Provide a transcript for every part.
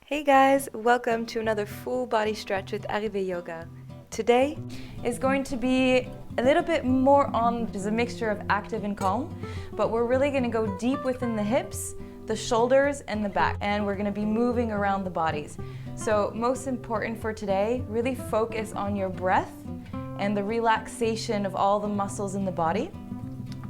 Hey guys, welcome to another full body stretch with Arrivé Yoga. Today is going to be a little bit more on just a mixture of active and calm, but we're really going to go deep within the hips, the shoulders, and the back, and we're going to be moving around the bodies. So most important for today, really focus on your breath and the relaxation of all the muscles in the body.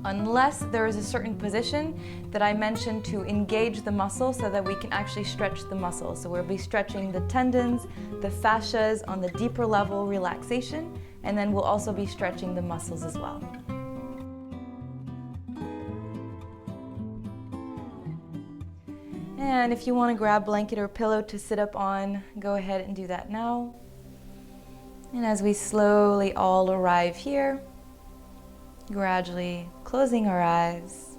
Unless there is a certain position that I mentioned to engage the muscle so that we can actually stretch the muscle. So we'll be stretching the tendons, the fascias on the deeper level relaxation, and then we'll also be stretching the muscles as well. And if you want to grab a blanket or pillow to sit up on, go ahead and do that now. And as we slowly all arrive here, gradually closing our eyes,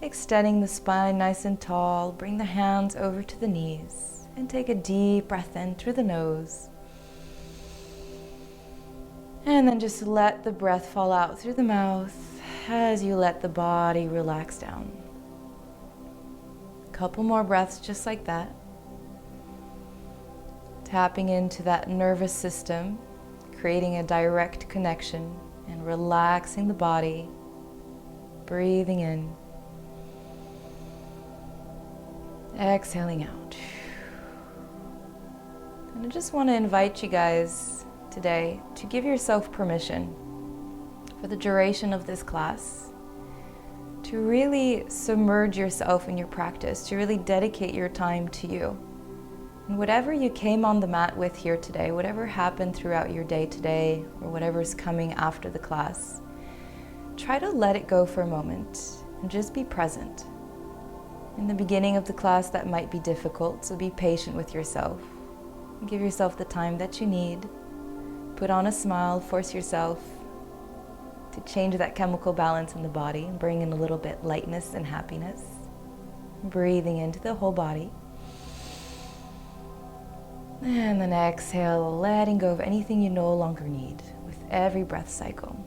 extending the spine nice and tall, bring the hands over to the knees, and take a deep breath in through the nose. And then just let the breath fall out through the mouth as you let the body relax down. A couple more breaths just like that. Tapping into that nervous system, creating a direct connection and relaxing the body, breathing in, exhaling out. And I just want to invite you guys today to give yourself permission for the duration of this class to really submerge yourself in your practice, to really dedicate your time to you. And whatever you came on the mat with here today, whatever happened throughout your day today, or whatever's coming after the class, try to let it go for a moment and just be present. In the beginning of the class, that might be difficult, so be patient with yourself. Give yourself the time that you need. Put on a smile, force yourself to change that chemical balance in the body and bring in a little bit lightness and happiness. Breathing into the whole body. And then exhale, letting go of anything you no longer need with every breath cycle.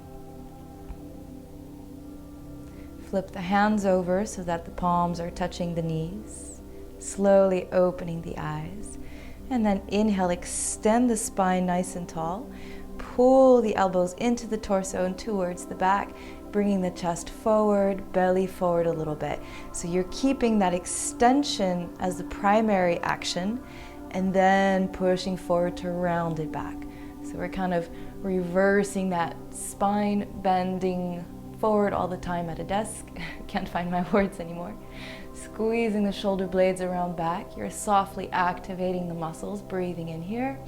Flip the hands over so that the palms are touching the knees, slowly opening the eyes. And then inhale, extend the spine nice and tall. Pull the elbows into the torso and towards the back, bringing the chest forward, belly forward a little bit. So you're keeping that extension as the primary action, and then pushing forward to round it back. So we're kind of reversing that spine bending forward all the time at a desk. Can't find my words anymore. Squeezing the shoulder blades around back. You're softly activating the muscles, breathing in here.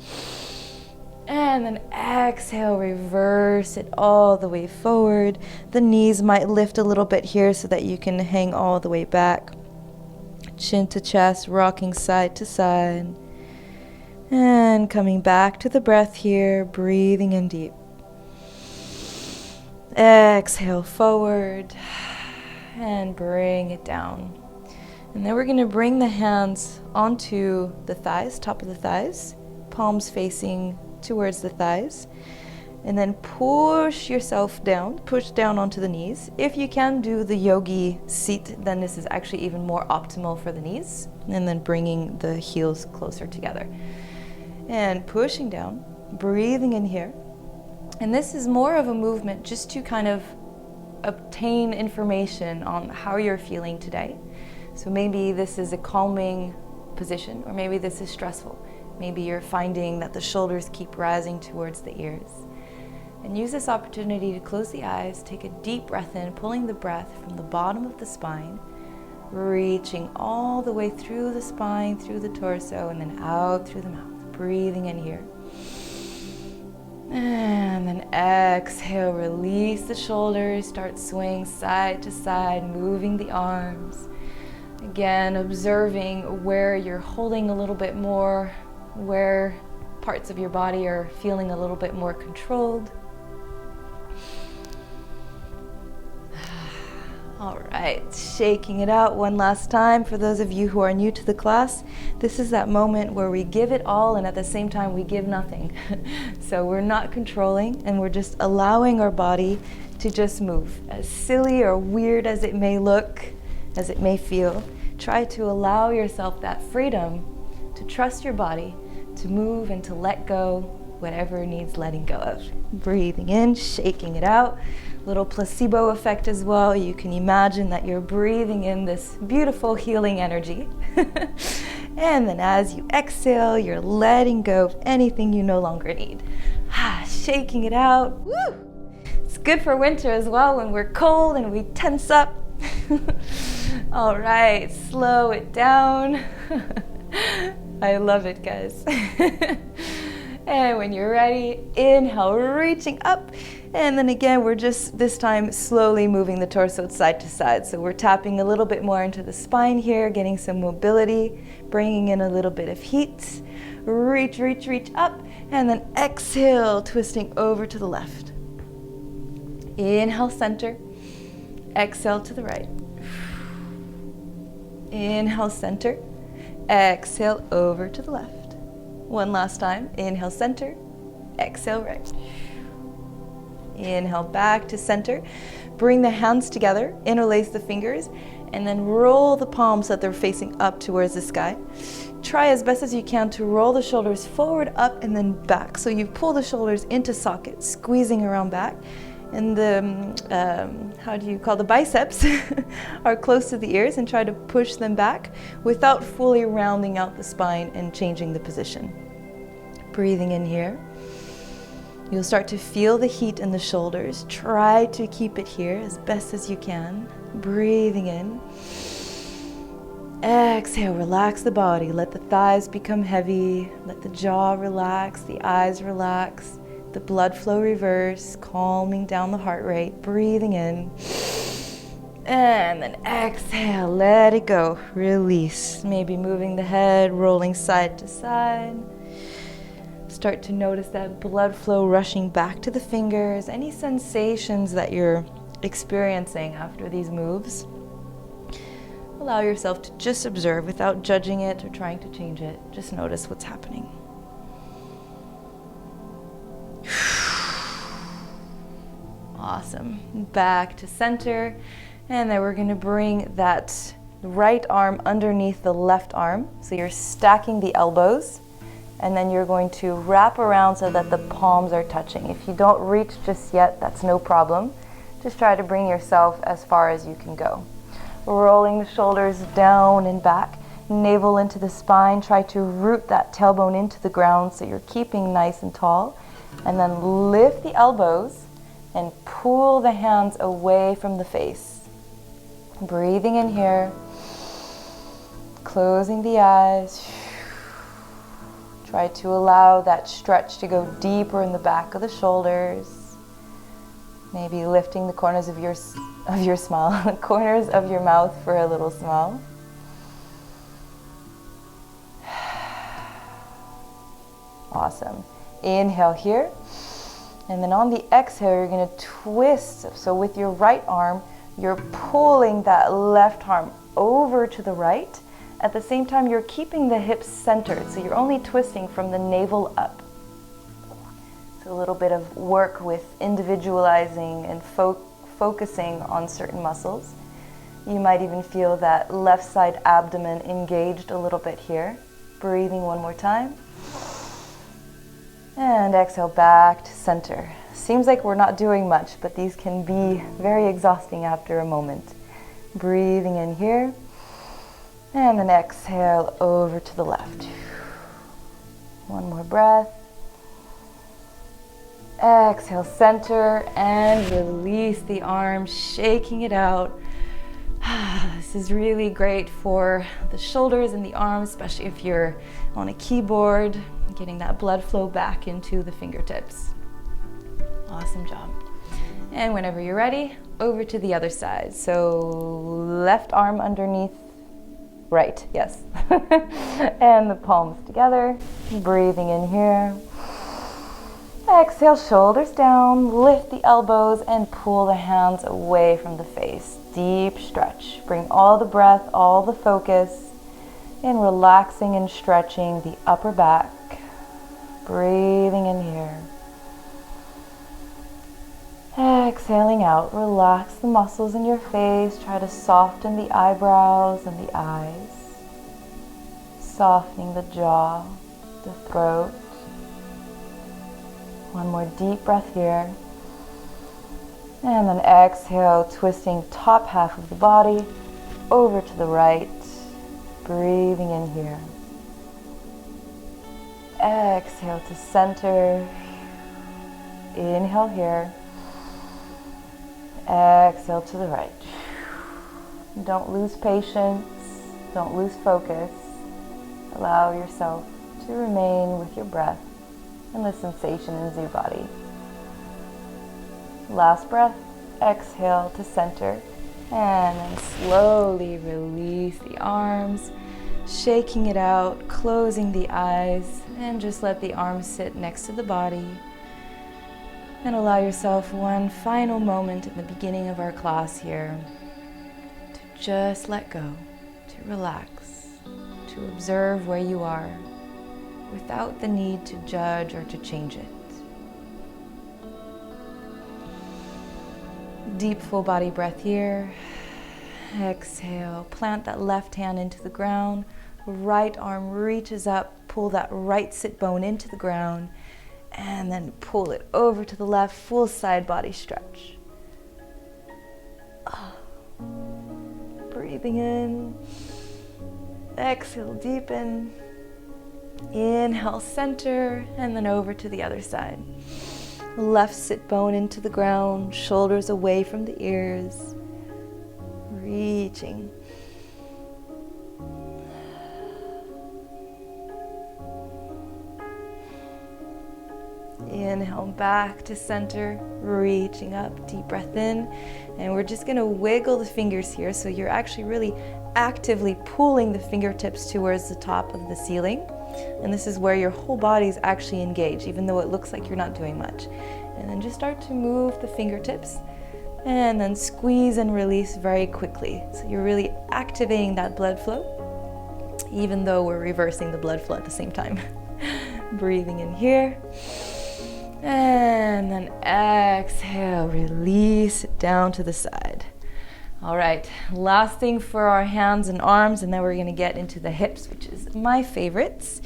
And then exhale, reverse it all the way forward. The knees might lift a little bit here so that you can hang all the way back. Chin to chest, rocking side to side. And coming back to the breath here, breathing in deep. Exhale forward and bring it down. And then we're going to bring the hands onto the thighs, top of the thighs, palms facing towards the thighs. And then push yourself down, push down onto the knees. If you can do the yogi seat, then this is actually even more optimal for the knees. And then bringing the heels closer together. And pushing down, breathing in here. And this is more of a movement just to kind of obtain information on how you're feeling today. So maybe this is a calming position, or maybe this is stressful. Maybe you're finding that the shoulders keep rising towards the ears. And use this opportunity to close the eyes, take a deep breath in, pulling the breath from the bottom of the spine, reaching all the way through the spine, through the torso, and then out through the mouth. Breathing in here. And then exhale, release the shoulders, start swaying side to side, moving the arms. Again, observing where you're holding a little bit more, where parts of your body are feeling a little bit more controlled. All right, shaking it out one last time. For those of you who are new to the class, this is that moment where we give it all and at the same time we give nothing. So we're not controlling and we're just allowing our body to just move. As silly or weird as it may look, as it may feel, try to allow yourself that freedom to trust your body, to move and to let go whatever needs letting go of. Breathing in, shaking it out. Little placebo effect as well. You can imagine that you're breathing in this beautiful healing energy. And then as you exhale, you're letting go of anything you no longer need. Shaking it out. Woo! It's good for winter as well when we're cold and we tense up. All right, slow it down. I love it, guys. And when you're ready, inhale, reaching up. And then again, we're just this time slowly moving the torso side to side. So we're tapping a little bit more into the spine here, getting some mobility, bringing in a little bit of heat. Reach, reach, reach up. And then exhale, twisting over to the left. Inhale, center. Exhale to the right. Inhale, center. Exhale, over to the left. One last time. Inhale, center. Exhale, right. Inhale, back to center. Bring the hands together, interlace the fingers, and then roll the palms so that they're facing up towards the sky. Try as best as you can to roll the shoulders forward, up, and then back. So you pull the shoulders into socket, squeezing around back. And the biceps are close to the ears, and try to push them back without fully rounding out the spine and changing the position. Breathing in here. You'll start to feel the heat in the shoulders. Try to keep it here as best as you can. Breathing in. Exhale, relax the body. Let the thighs become heavy. Let the jaw relax, the eyes relax. The blood flow reverse, calming down the heart rate. Breathing in. And then exhale, let it go. Release. Maybe moving the head, rolling side to side. Start to notice that blood flow rushing back to the fingers. Any sensations that you're experiencing after these moves, allow yourself to just observe without judging it or trying to change it. Just notice what's happening. Awesome. Back to center. And then we're going to bring that right arm underneath the left arm. So you're stacking the elbows. And then you're going to wrap around so that the palms are touching. If you don't reach just yet, that's no problem. Just try to bring yourself as far as you can go. Rolling the shoulders down and back, navel into the spine. Try to root that tailbone into the ground so you're keeping nice and tall. And then lift the elbows and pull the hands away from the face. Breathing in here, closing the eyes. Try to allow that stretch to go deeper in the back of the shoulders. Maybe lifting the corners of your smile, the corners of your mouth for a little smile. Awesome. Inhale here. And then on the exhale, you're going to twist. So with your right arm, you're pulling that left arm over to the right. At the same time, you're keeping the hips centered, so you're only twisting from the navel up. So a little bit of work with individualizing and focusing on certain muscles. You might even feel that left side abdomen engaged a little bit here. Breathing one more time. And exhale back to center. Seems like we're not doing much, but these can be very exhausting after a moment. Breathing in here. And then exhale over to the left. One more breath. Exhale, center, and release the arms, shaking it out. This is really great for the shoulders and the arms, especially if you're on a keyboard, getting that blood flow back into the fingertips. Awesome job. And whenever you're ready, over to the other side. So left arm underneath right, yes. And the palms together. Breathing in here. Exhale, shoulders down. Lift the elbows and pull the hands away from the face. Deep stretch. Bring all the breath, all the focus in relaxing and stretching the upper back. Breathing in here. Exhaling out, relax the muscles in your face. Try to soften the eyebrows and the eyes. Softening the jaw, the throat. One more deep breath here. And then exhale, twisting top half of the body over to the right. Breathing in here. Exhale to center. Inhale here. Exhale to the right. Don't lose patience. Don't lose focus. Allow yourself to remain with your breath and the sensations in your body. Last breath. Exhale to center. And then slowly release the arms, shaking it out, closing the eyes, and just let the arms sit next to the body. And allow yourself one final moment at the beginning of our class here to just let go, to relax, to observe where you are without the need to judge or to change it. Deep full body breath here. Exhale, plant that left hand into the ground. Right arm reaches up, pull that right sit bone into the ground, and then pull it over to the left, full side body stretch. Breathing in. Exhale, deepen. Inhale, center, and then over to the other side. Left sit bone into the ground, shoulders away from the ears. Reaching. Inhale back to center, reaching up, deep breath in. And we're just gonna wiggle the fingers here, so you're actually really actively pulling the fingertips towards the top of the ceiling. And this is where your whole body is actually engaged, even though it looks like you're not doing much. And then just start to move the fingertips and then squeeze and release very quickly. So you're really activating that blood flow, even though we're reversing the blood flow at the same time. Breathing in here. And then exhale, release it down to the side. All right, last thing for our hands and arms, and then we're gonna get into the hips, which is my favorites.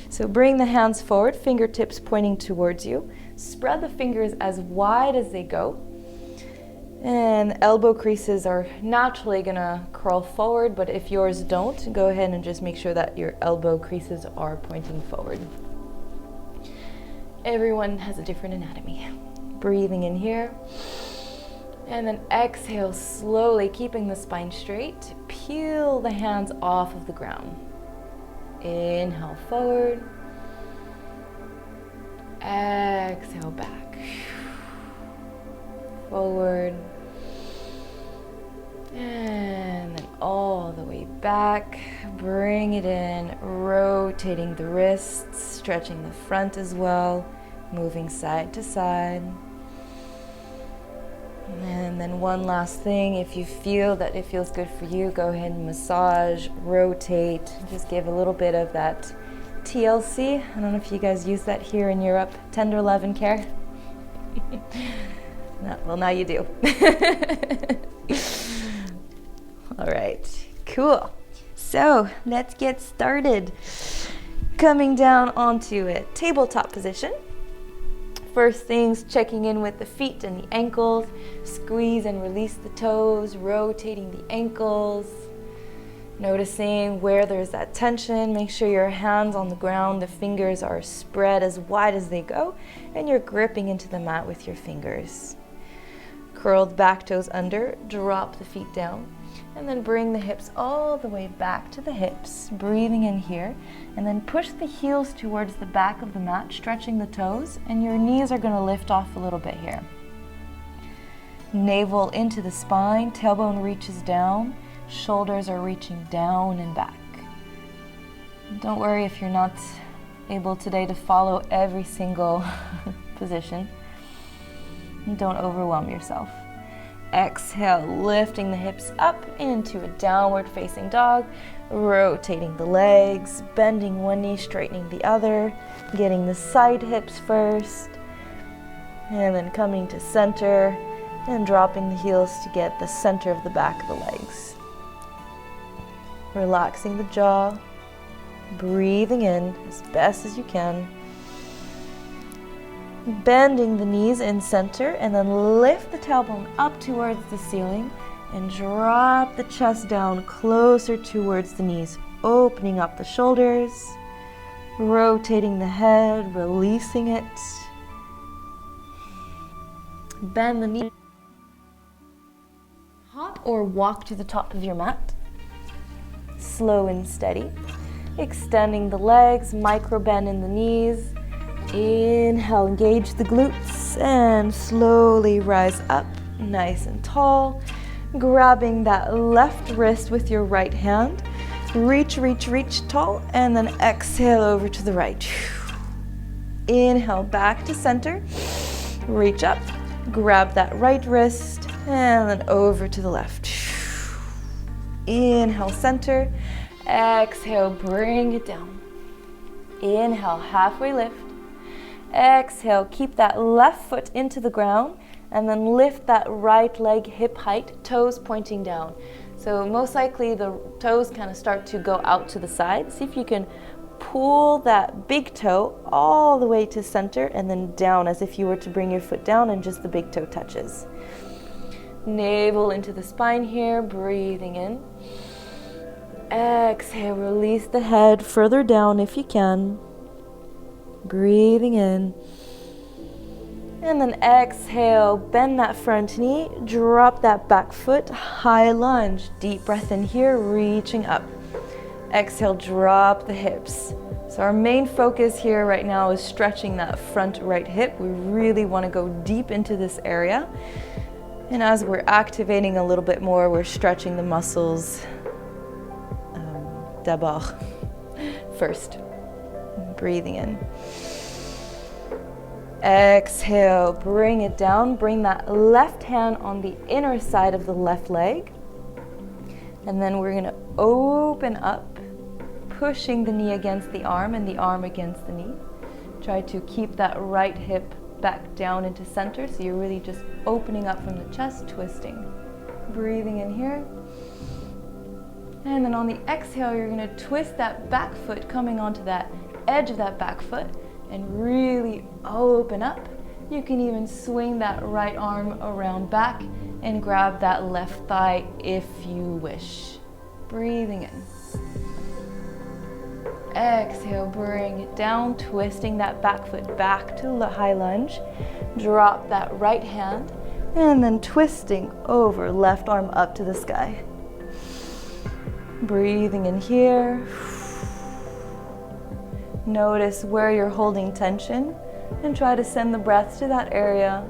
So bring the hands forward, fingertips pointing towards you. Spread the fingers as wide as they go. And elbow creases are naturally gonna curl forward, but if yours don't, go ahead and just make sure that your elbow creases are pointing forward. Everyone has a different anatomy. Breathing in here. And then exhale slowly, keeping the spine straight. Peel the hands off of the ground. Inhale forward. Exhale back. Forward. And then all the way back. Bring it in, rotating the wrists, stretching the front as well, moving side to side. And then one last thing, if you feel that it feels good for you, go ahead and massage, rotate, just give a little bit of that TLC. I don't know if you guys use that here in Europe, tender love and care. No, well, now you do. All right, cool. So let's get started. Coming down onto a tabletop position. First things, checking in with the feet and the ankles. Squeeze and release the toes, rotating the ankles. Noticing where there's that tension. Make sure your hands on the ground, the fingers are spread as wide as they go, and you're gripping into the mat with your fingers. Curled back toes under, drop the feet down, and then bring the hips all the way back to the hips, breathing in here, and then push the heels towards the back of the mat, stretching the toes, and your knees are going to lift off a little bit here. Navel into the spine, tailbone reaches down, shoulders are reaching down and back. Don't worry if you're not able today to follow every single position. Don't overwhelm yourself. Exhale, lifting the hips up into a downward facing dog, rotating the legs, bending one knee, straightening the other, getting the side hips first, and then coming to center and dropping the heels to get the center of the back of the legs. Relaxing the jaw, Breathing in as best as you can. Bending the knees in center and then lift the tailbone up towards the ceiling and drop the chest down closer towards the knees, opening up the shoulders, rotating the head, releasing it. Bend the knee. Hop or walk to the top of your mat. Slow and steady. Extending the legs, micro bend in the knees. Inhale, engage the glutes and slowly rise up, nice and tall. Grabbing that left wrist with your right hand. Reach, reach, reach tall, and then exhale over to the right. Inhale, back to center. Reach up, grab that right wrist, and then over to the left. Inhale, center. Exhale, bring it down. Inhale, halfway lift. Exhale, keep that left foot into the ground, and then lift that right leg hip height, toes pointing down. So most likely the toes kind of start to go out to the side. See if you can pull that big toe all the way to center and then down as if you were to bring your foot down and just the big toe touches. Navel into the spine here, breathing in. Exhale, release the head further down if you can. Breathing in. And then exhale, bend that front knee, drop that back foot, high lunge. Deep breath in here, reaching up. Exhale, drop the hips. So our main focus here right now is stretching that front right hip. We really want to go deep into this area. And as we're activating a little bit more, we're stretching the muscles d'abord first. Breathing in. Exhale, bring it down. Bring that left hand on the inner side of the left leg. And then we're going to open up, pushing the knee against the arm and the arm against the knee. Try to keep that right hip back down into center, so you're really just opening up from the chest, twisting. Breathing in here. And then on the exhale, you're going to twist that back foot coming onto that edge of that back foot and really open up. You can even swing that right arm around back and grab that left thigh if you wish. Breathing in. Exhale, bring it down, twisting that back foot back to the high lunge. Drop that right hand and then twisting over, left arm up to the sky. Breathing in here. Notice where you're holding tension and try to send the breath to that area,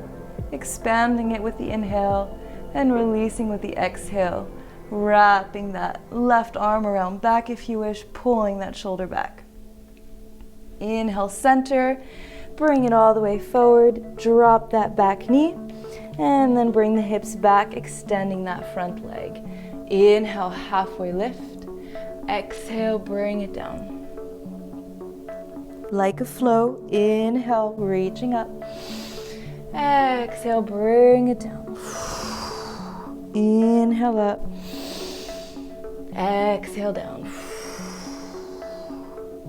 expanding it with the inhale and releasing with the exhale, wrapping that left arm around back if you wish, pulling that shoulder back. Inhale, center, bring it all the way forward, drop that back knee, and then bring the hips back, extending that front leg. Inhale, halfway lift. Exhale, bring it down. Like a flow, inhale, reaching up. Exhale, bring it down. Inhale up. Exhale down.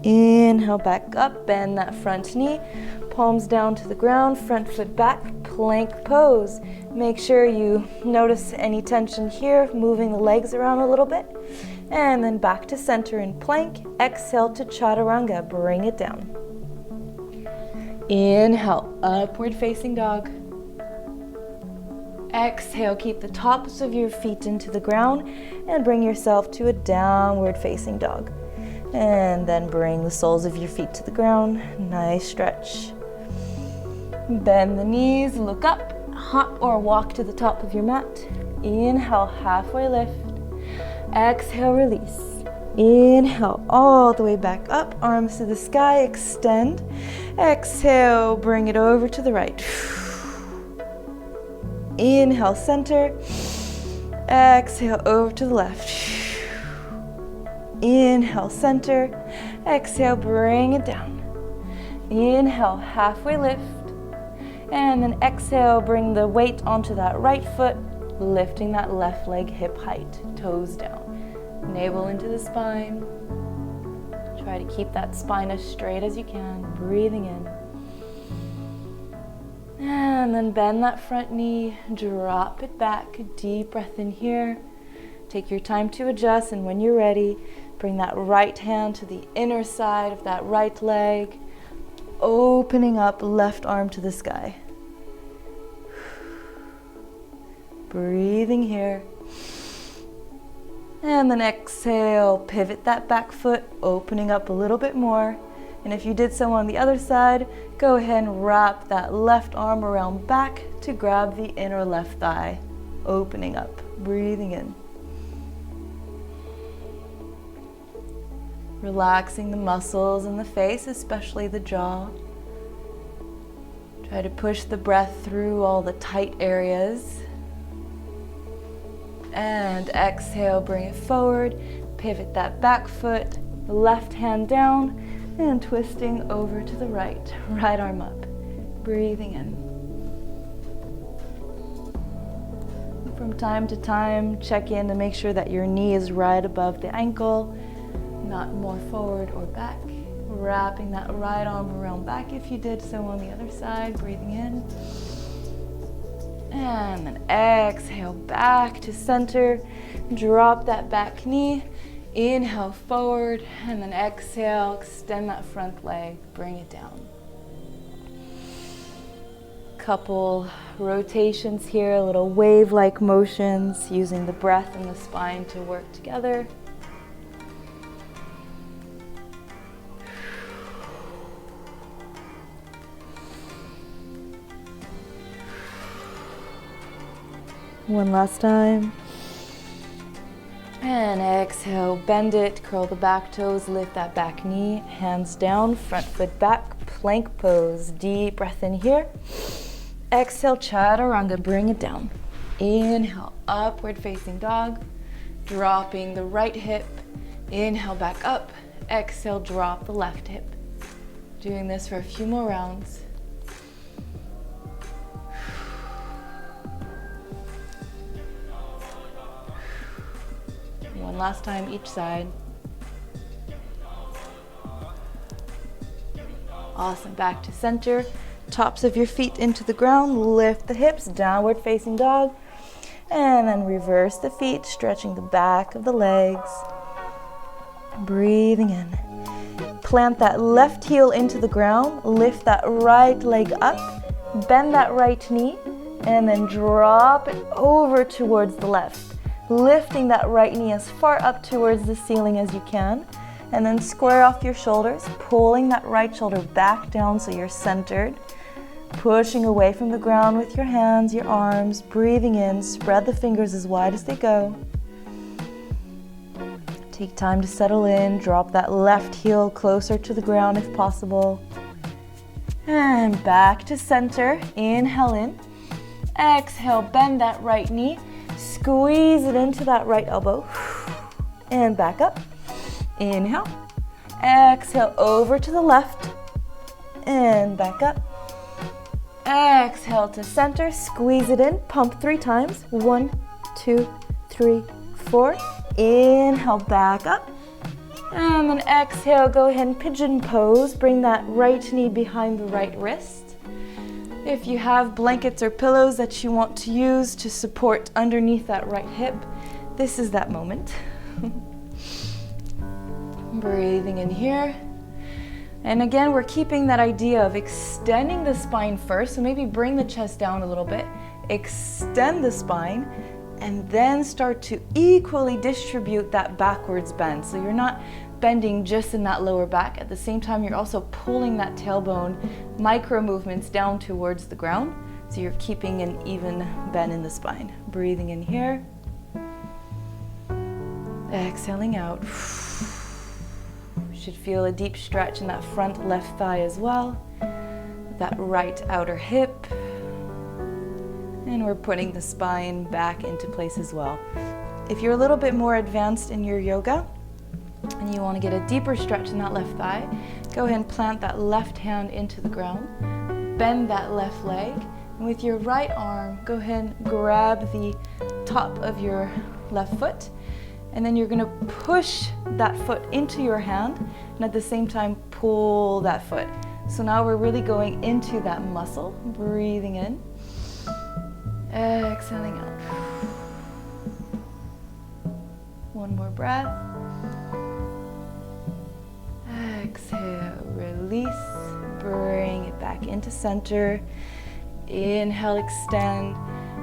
Inhale back up, bend that front knee, palms down to the ground, front foot back, plank pose. Make sure you notice any tension here, moving the legs around a little bit. And then back to center in plank. Exhale to chaturanga, bring it down. Inhale, upward facing dog. Exhale, keep the tops of your feet into the ground and bring yourself to a downward facing dog. And then bring the soles of your feet to the ground. Nice stretch. Bend the knees, look up, hop or walk to the top of your mat. Inhale, halfway lift. Exhale, release. Inhale, all the way back up, arms to the sky, extend. Exhale, bring it over to the right. Inhale, center. Exhale, over to the left. Inhale, center. Exhale, bring it down. Inhale, halfway lift. And then exhale, bring the weight onto that right foot, lifting that left leg hip height, toes down. Navel into the spine. Try to keep that spine as straight as you can, breathing in. And then bend that front knee, drop it back, deep breath in here. Take your time to adjust, and when you're ready, bring that right hand to the inner side of that right leg, opening up left arm to the sky. Breathing here. And then exhale, pivot that back foot, opening up a little bit more. And if you did so on the other side, go ahead and wrap that left arm around back to grab the inner left thigh, opening up, breathing in. Relaxing the muscles in the face, especially the jaw. Try to push the breath through all the tight areas. And exhale, bring it forward, pivot that back foot, left hand down, and twisting over to the right, right arm up, breathing in. From time to time, check in to make sure that your knee is right above the ankle, not more forward or back. Wrapping that right arm around back if you did so on the other side, breathing in. And then exhale, back to center. Drop that back knee. Inhale forward, and then exhale, extend that front leg, bring it down. Couple rotations here, little wave-like motions, using the breath and the spine to work together. One last time. And exhale, bend it, curl the back toes, lift that back knee, hands down, front foot back, plank pose. Deep breath in here. Exhale, chaturanga, bring it down. Inhale, upward facing dog, dropping the right hip. Inhale, back up. Exhale, drop the left hip. Doing this for a few more rounds. One last time each side. Awesome, back to center. Tops of your feet into the ground, lift the hips, downward facing dog. And then reverse the feet, stretching the back of the legs. Breathing in. Plant that left heel into the ground, lift that right leg up, bend that right knee, and then drop it over towards the left. Lifting that right knee as far up towards the ceiling as you can, and then square off your shoulders, pulling that right shoulder back down so you're centered, pushing away from the ground with your hands, your arms, breathing in, spread the fingers as wide as they go. Take time to settle in, drop that left heel closer to the ground if possible, and back to center. Inhale in, exhale, bend that right knee, squeeze it into that right elbow, and back up. Inhale, exhale, over to the left, and back up. Exhale to center, squeeze it in, pump 3 times. 1, 2, 3, 4. Inhale, back up. And then exhale, go ahead and pigeon pose. Bring that right knee behind the right wrist. If you have blankets or pillows that you want to use to support underneath that right hip, this is that moment. Breathing in here. And again, we're keeping that idea of extending the spine first. So maybe bring the chest down a little bit, extend the spine, and then start to equally distribute that backwards bend. So you're not bending just in that lower back. At the same time, you're also pulling that tailbone, micro movements down towards the ground. So you're keeping an even bend in the spine. Breathing in here. Exhaling out. Should feel a deep stretch in that front left thigh as well. That right outer hip. And we're putting the spine back into place as well. If you're a little bit more advanced in your yoga and you want to get a deeper stretch in that left thigh, go ahead and plant that left hand into the ground. Bend that left leg. And with your right arm, go ahead and grab the top of your left foot And then you're gonna push that foot into your hand, and at the same time, pull that foot. So now we're really going into that muscle, breathing in, exhaling out. One more breath. Exhale, release, bring it back into center. Inhale, extend,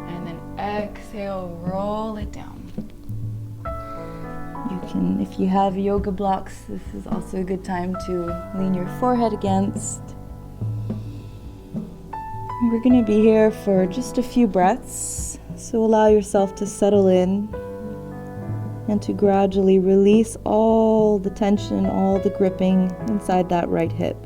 and then exhale, roll it down. You can, if you have yoga blocks, this is also a good time to lean your forehead against. We're going to be here for just a few breaths, so allow yourself to settle in and to gradually release all the tension, all the gripping inside that right hip.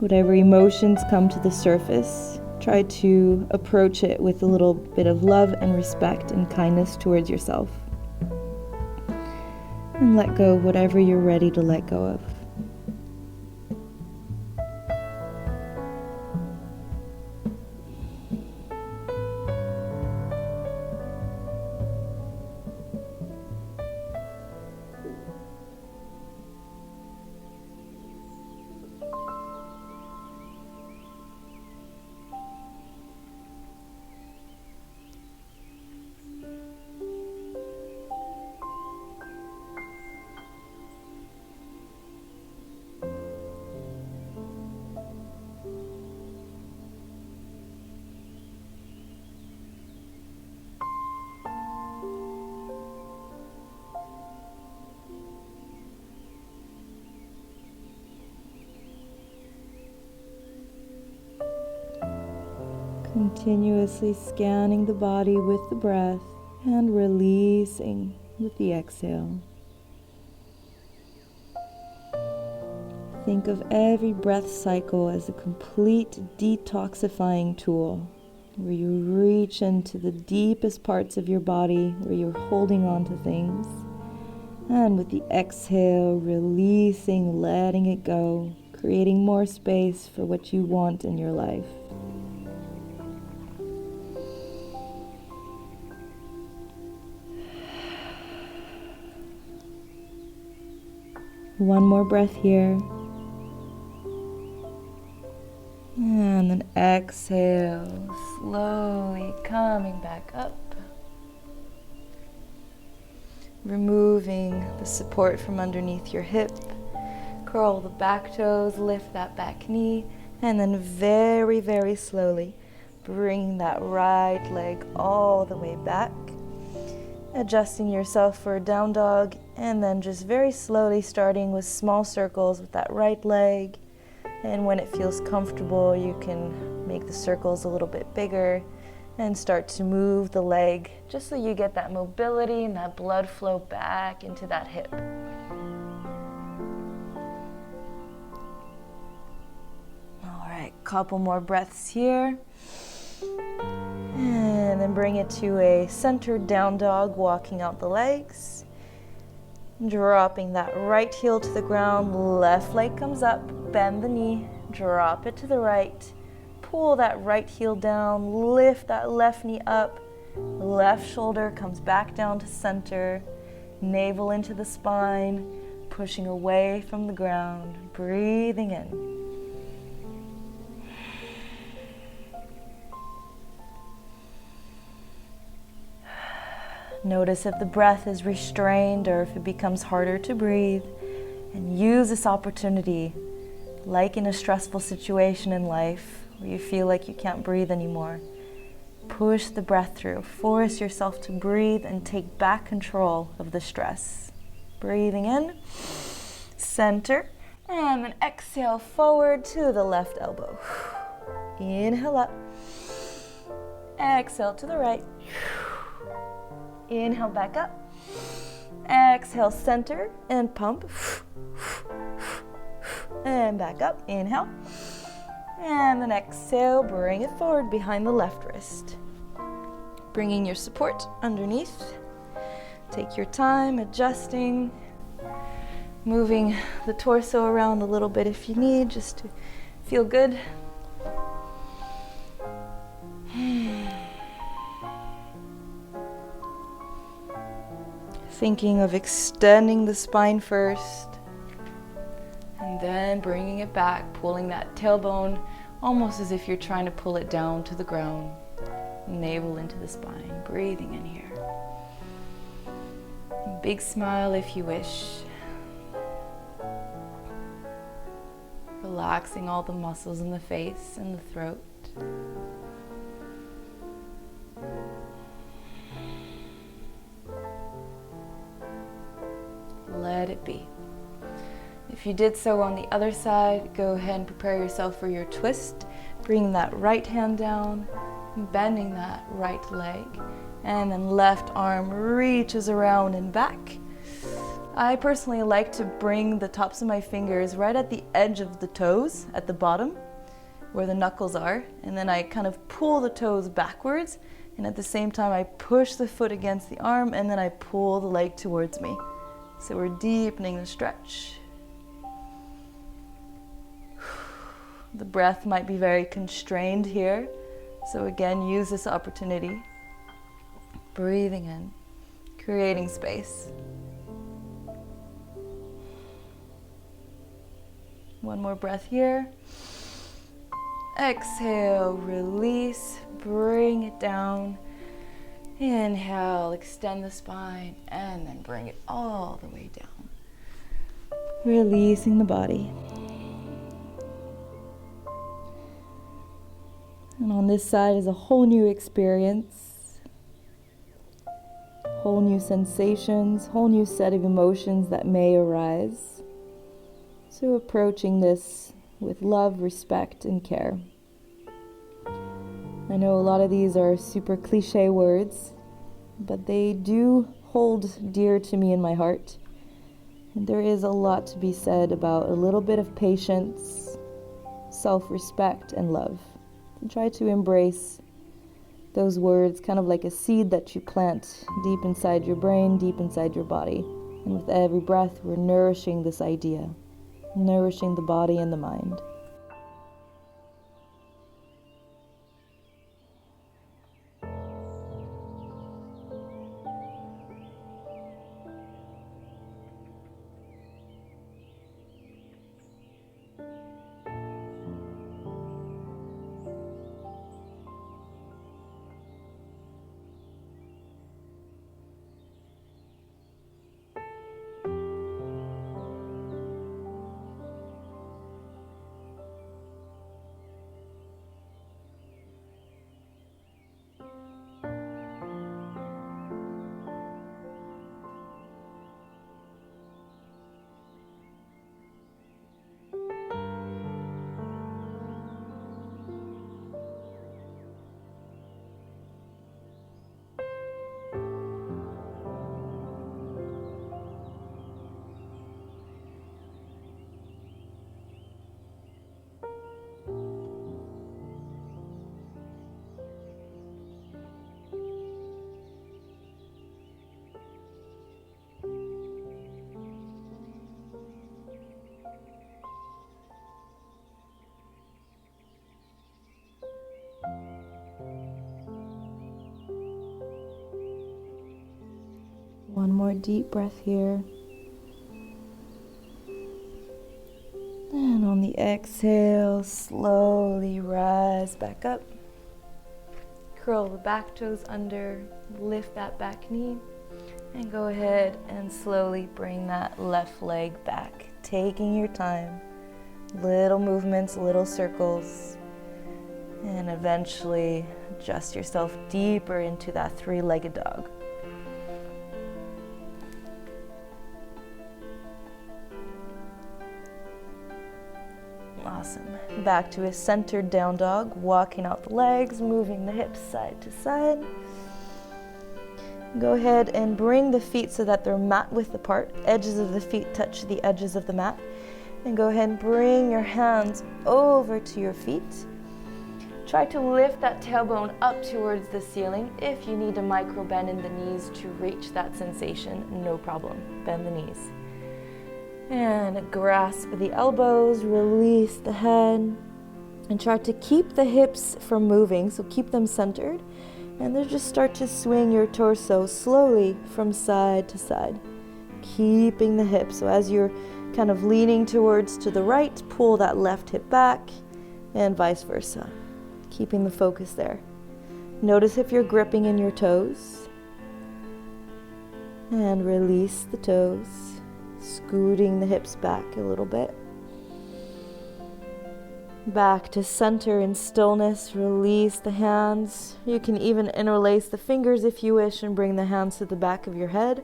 Whatever emotions come to the surface, try to approach it with a little bit of love and respect and kindness towards yourself. And let go of whatever you're ready to let go of. Continuously scanning the body with the breath and releasing with the exhale. Think of every breath cycle as a complete detoxifying tool, where you reach into the deepest parts of your body where you're holding on to things. And with the exhale, releasing, letting it go, creating more space for what you want in your life. One more breath here. And then exhale, slowly coming back up. Removing the support from underneath your hip. Curl the back toes, lift that back knee, and then very, very slowly bring that right leg all the way back. Adjusting yourself for a down dog, and then just very slowly starting with small circles with that right leg. And when it feels comfortable, you can make the circles a little bit bigger and start to move the leg just so you get that mobility and that blood flow back into that hip. All right, couple more breaths here. And then bring it to a centered down dog, walking out the legs. Dropping that right heel to the ground, left leg comes up, bend the knee, drop it to the right. Pull that right heel down, lift that left knee up, left shoulder comes back down to center, navel into the spine, pushing away from the ground, breathing in. Notice if the breath is restrained or if it becomes harder to breathe, and use this opportunity, like in a stressful situation in life where you feel like you can't breathe anymore. Push the breath through. Force yourself to breathe and take back control of the stress. Breathing in, center, and then exhale forward to the left elbow. Inhale up, exhale to the right. Inhale back up, exhale center and pump, and back up, inhale, and then exhale, bring it forward behind the left wrist. Bringing your support underneath, take your time adjusting, moving the torso around a little bit if you need, just to feel good. Thinking of extending the spine first, and then bringing it back, pulling that tailbone almost as if you're trying to pull it down to the ground. Navel into the spine, breathing in here. Big smile if you wish. Relaxing all the muscles in the face and the throat. Let it be. If you did so on the other side, go ahead and prepare yourself for your twist. Bring that right hand down, bending that right leg, and then left arm reaches around and back. I personally like to bring the tops of my fingers right at the edge of the toes at the bottom where the knuckles are, and then I kind of pull the toes backwards, and at the same time I push the foot against the arm, and then I pull the leg towards me. So we're deepening the stretch. The breath might be very constrained here, so again, use this opportunity. Breathing in, creating space. One more breath here. Exhale, release, bring it down. Inhale, extend the spine, and then bring it all the way down. Releasing the body. And on this side is a whole new experience. Whole new sensations, whole new set of emotions that may arise. So approaching this with love, respect, and care. I know a lot of these are super cliche words, but they do hold dear to me in my heart. And there is a lot to be said about a little bit of patience, self-respect, and love. And try to embrace those words kind of like a seed that you plant deep inside your brain, deep inside your body. And with every breath, we're nourishing this idea, nourishing the body and the mind. One more deep breath here. And on the exhale, slowly rise back up. Curl the back toes under, lift that back knee, and go ahead and slowly bring that left leg back, taking your time. Little movements, little circles, and eventually adjust yourself deeper into that three-legged dog. Awesome. Back to a centered down dog, walking out the legs, moving the hips side to side. Go ahead and bring the feet so that they're mat width apart. Edges of the feet touch the edges of the mat. And go ahead and bring your hands over to your feet. Try to lift that tailbone up towards the ceiling. If you need a micro bend in the knees to reach that sensation, no problem. Bend the knees. And grasp the elbows, release the head, and try to keep the hips from moving, so keep them centered. And then just start to swing your torso slowly from side to side, keeping the hip. So as you're kind of leaning towards to the right, pull that left hip back, and vice versa, keeping the focus there. Notice if you're gripping in your toes, and release the toes, scooting the hips back a little bit. Back to center in stillness, release the hands. You can even interlace the fingers if you wish and bring the hands to the back of your head.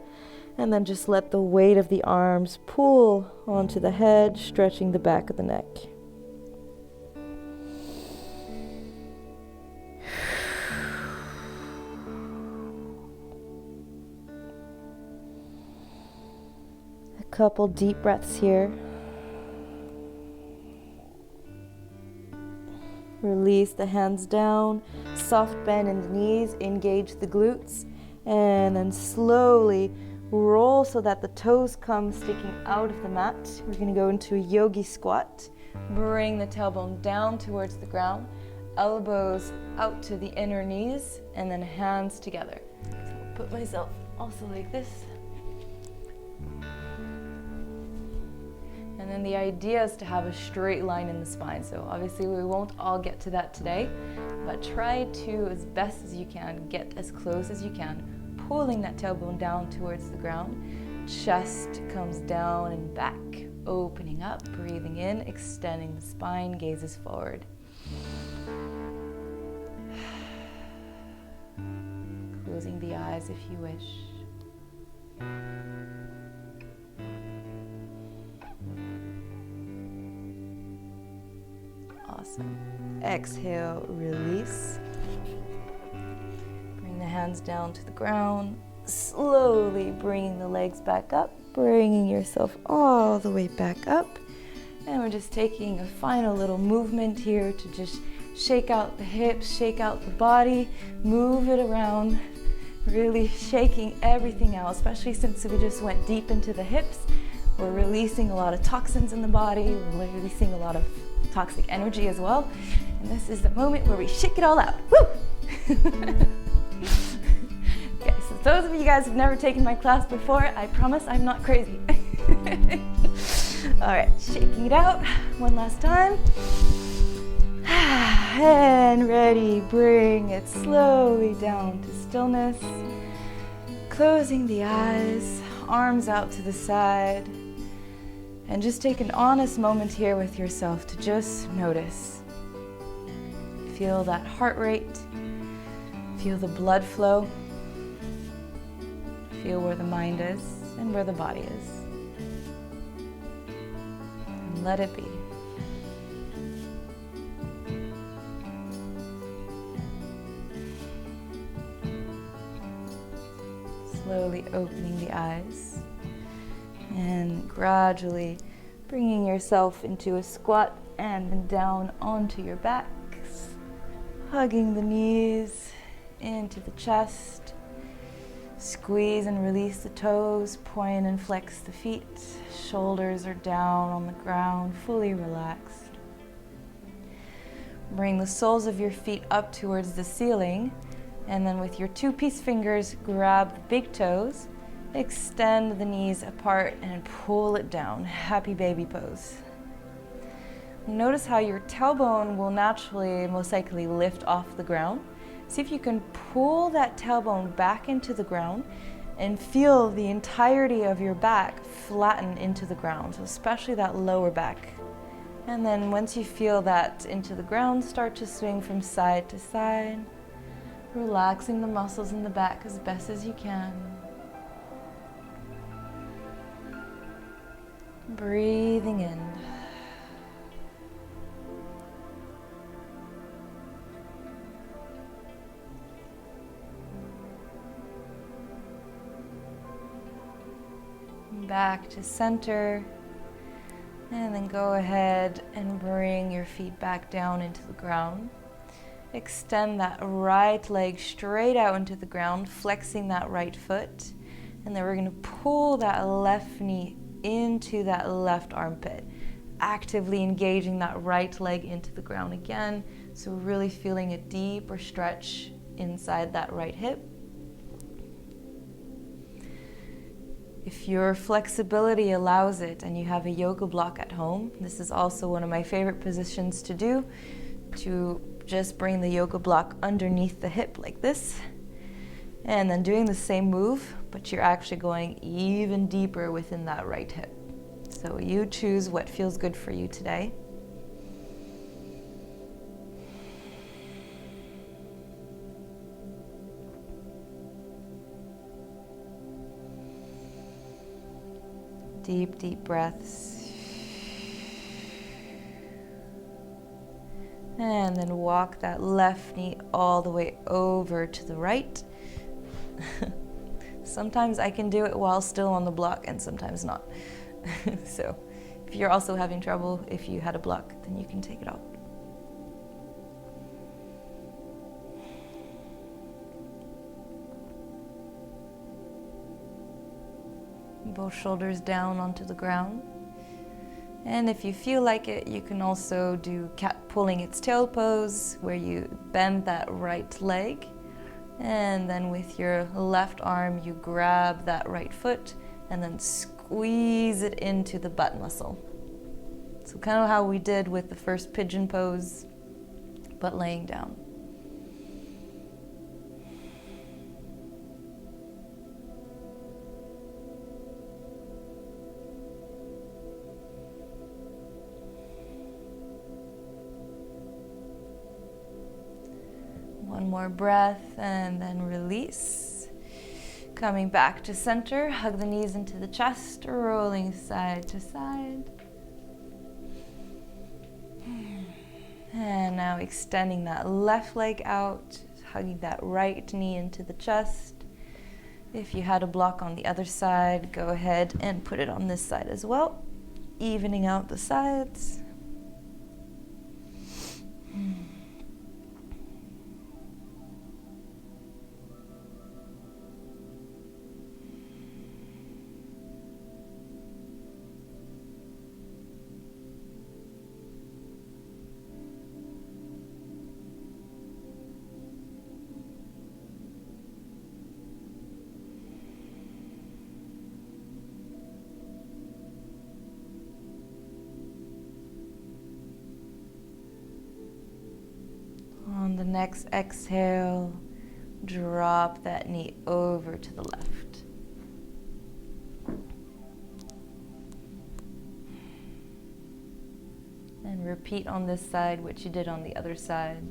And then just let the weight of the arms pull onto the head, stretching the back of the neck. A couple deep breaths here. Release the hands down, soft bend in the knees, engage the glutes, and then slowly roll so that the toes come sticking out of the mat. We're going to go into a yogi squat. Bring the tailbone down towards the ground, elbows out to the inner knees, and then hands together. So I'll put myself also like this. And then the idea is to have a straight line in the spine. So obviously we won't all get to that today, but try to, as best as you can, get as close as you can, pulling that tailbone down towards the ground. Chest comes down and back, opening up, breathing in, extending the spine, gazes forward. Closing the eyes if you wish. Awesome. Exhale, release. Bring the hands down to the ground. Slowly bringing the legs back up, bringing yourself all the way back up. And we're just taking a final little movement here to just shake out the hips, shake out the body, move it around, really shaking everything out, especially since we just went deep into the hips. We're releasing a lot of toxins in the body, we're releasing a lot of toxic energy as well. And this is the moment where we shake it all out. Woo! Okay, so those of you guys who've never taken my class before, I promise I'm not crazy. All right, shaking it out one last time. And ready, bring it slowly down to stillness. Closing the eyes, arms out to the side. And just take an honest moment here with yourself to just notice. Feel that heart rate. Feel the blood flow. Feel where the mind is and where the body is. And let it be. Slowly opening the eyes. And gradually bringing yourself into a squat and then down onto your backs, hugging the knees into the chest. Squeeze and release the toes, point and flex the feet. Shoulders are down on the ground, fully relaxed. Bring the soles of your feet up towards the ceiling, and then with your 2-piece fingers, grab the big toes. Extend the knees apart and pull it down. Happy baby pose. Notice how your tailbone will naturally, most likely, lift off the ground. See if you can pull that tailbone back into the ground and feel the entirety of your back flatten into the ground, so especially that lower back. And then once you feel that into the ground, start to swing from side to side, relaxing the muscles in the back as best as you can. Breathing in. Back to center. And then go ahead and bring your feet back down into the ground. Extend that right leg straight out into the ground, flexing that right foot. And then we're going to pull that left knee into that left armpit, actively engaging that right leg into the ground again. So really feeling a deeper stretch inside that right hip. If your flexibility allows it and you have a yoga block at home, this is also one of my favorite positions to do, to just bring the yoga block underneath the hip like this, and then doing the same move, but you're actually going even deeper within that right hip. So you choose what feels good for you today. Deep, deep breaths. And then walk that left knee all the way over to the right. Sometimes I can do it while still on the block and sometimes not. So if you're also having trouble, if you had a block, then you can take it off. Both shoulders down onto the ground. And if you feel like it, you can also do cat pulling its tail pose, where you bend that right leg, and then with your left arm you grab that right foot and then squeeze it into the butt muscle. So kind of how we did with the first pigeon pose, but laying down. One more breath and then release. Coming back to center, hug the knees into the chest, rolling side to side. And now extending that left leg out, hugging that right knee into the chest. If you had a block on the other side, go ahead and put it on this side as well, evening out the sides. On the next exhale, drop that knee over to the left. And repeat on this side what you did on the other side.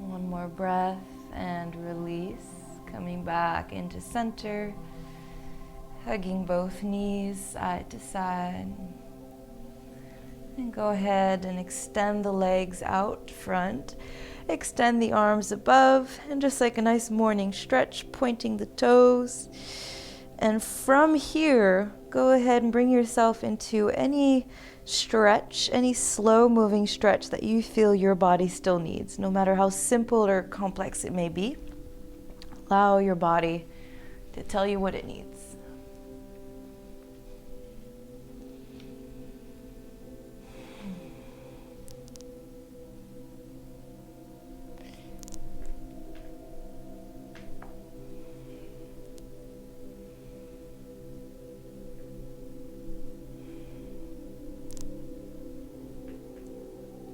One more breath and release, coming back into center, hugging both knees side to side. And go ahead and extend the legs out front, extend the arms above, and just like a nice morning stretch, pointing the toes. And from here, go ahead and bring yourself into any stretch, any slow moving stretch that you feel your body still needs, no matter how simple or complex it may be. Allow your body to tell you what it needs.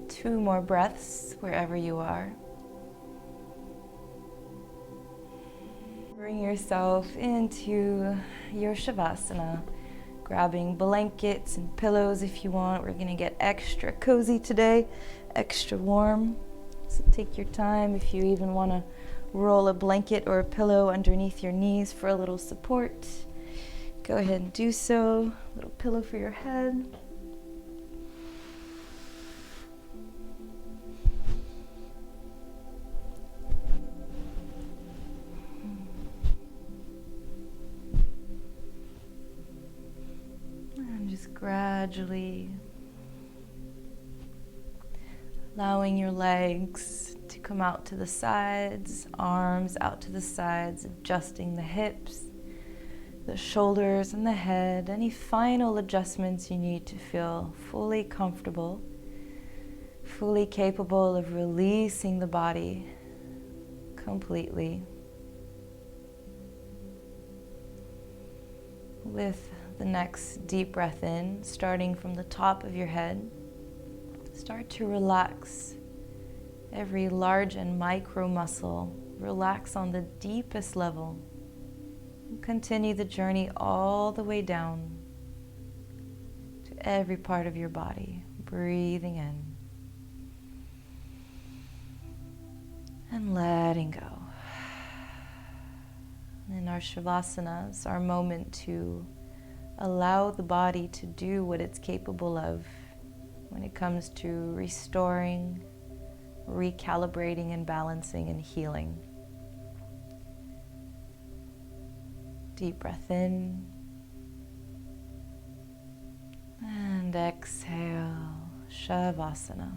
Two more breaths wherever you are. Bring yourself into your Shavasana, grabbing blankets and pillows if you want. We're going to get extra cozy today, extra warm. So take your time if you even want to roll a blanket or a pillow underneath your knees for a little support, go ahead and do so. A little pillow for your head. And just gradually allowing your legs to come out to the sides, arms out to the sides, adjusting the hips, the shoulders and the head. Any final adjustments you need to feel fully comfortable, fully capable of releasing the body completely. With the next deep breath in, starting from the top of your head, start to relax every large and micro muscle. Relax on the deepest level. Continue the journey all the way down to every part of your body. Breathing in and letting go. In our Shavasana, it's our moment to allow the body to do what it's capable of when it comes to restoring, recalibrating, and balancing and healing. Deep breath in and exhale, Shavasana.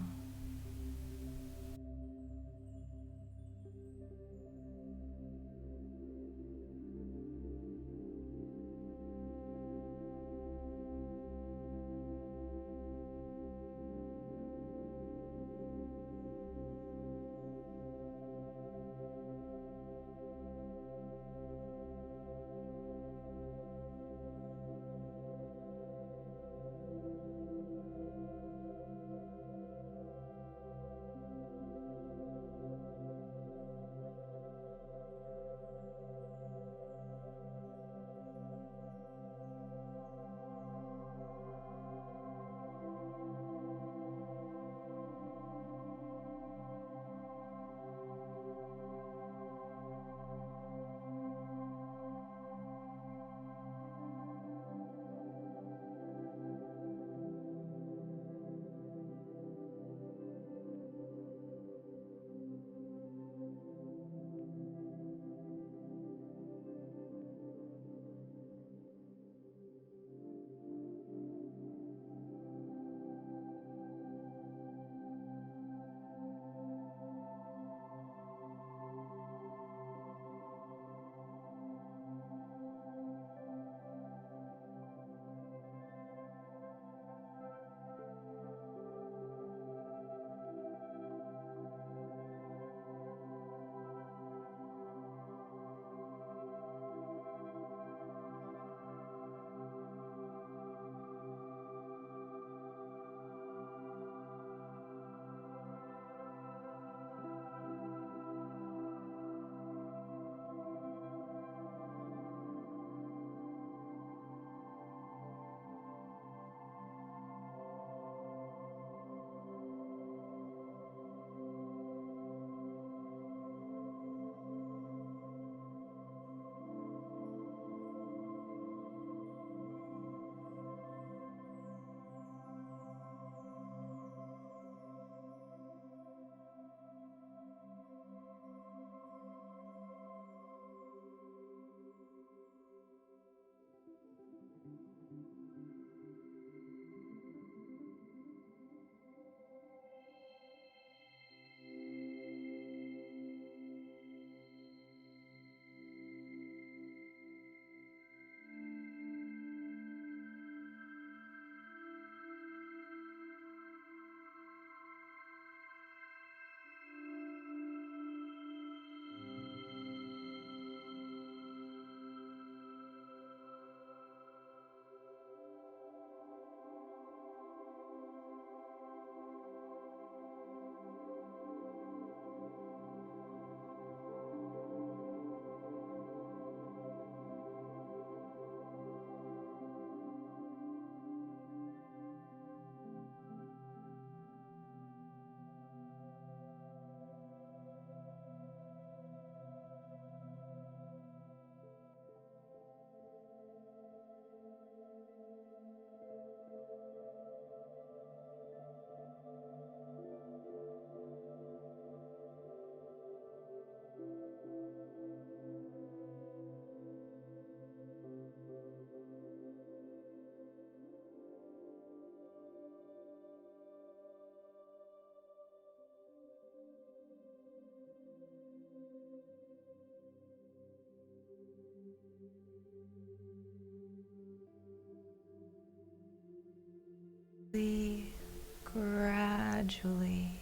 Gradually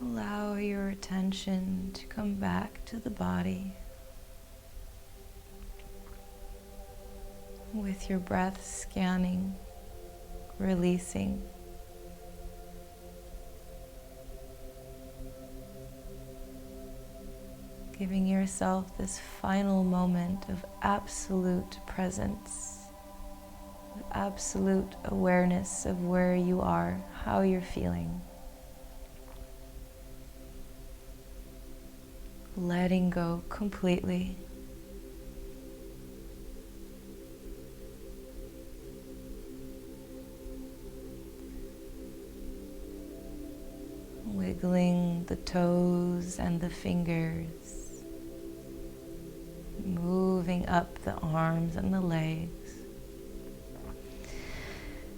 allow your attention to come back to the body with your breath scanning, releasing. Giving yourself this final moment of absolute presence, of absolute awareness of where you are, how you're feeling. Letting go completely. Wiggling the toes and the fingers. Moving up the arms and the legs.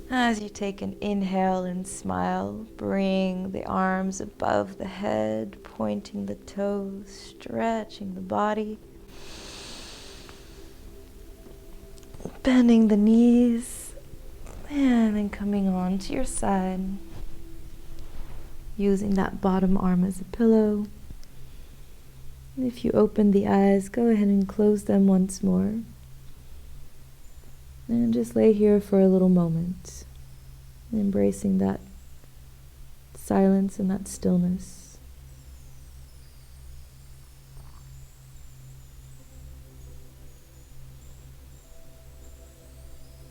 As you take an inhale and smile, bring the arms above the head, pointing the toes, stretching the body. Bending the knees, and then coming on to your side. Using that bottom arm as a pillow. If you open the eyes, go ahead and close them once more. And just lay here for a little moment, embracing that silence and that stillness.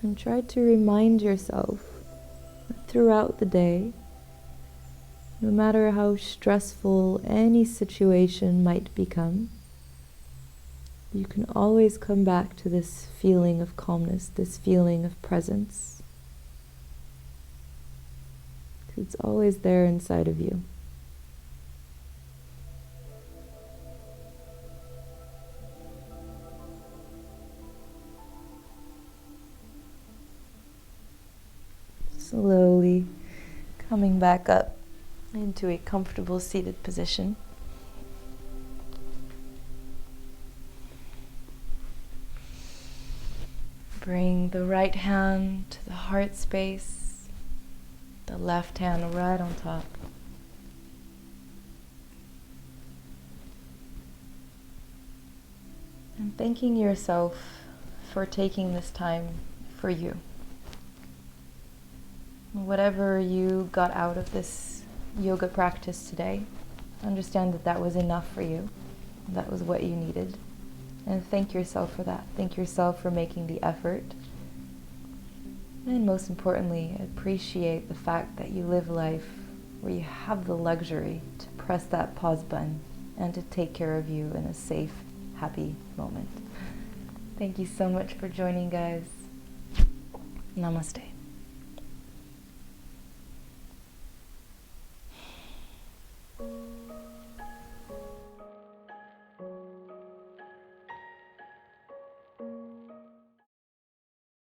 And try to remind yourself that throughout the day, no matter how stressful any situation might become, you can always come back to this feeling of calmness, this feeling of presence. It's always there inside of you. Slowly coming back up into a comfortable seated position. Bring the right hand to the heart space, the left hand right on top. And thanking yourself for taking this time for you. Whatever you got out of this yoga practice today, understand that that was enough for you. That was what you needed. And thank yourself for that. Thank yourself for making the effort. And most importantly, appreciate the fact that you live life where you have the luxury to press that pause button and to take care of you in a safe, happy moment. Thank you so much for joining, guys. Namaste.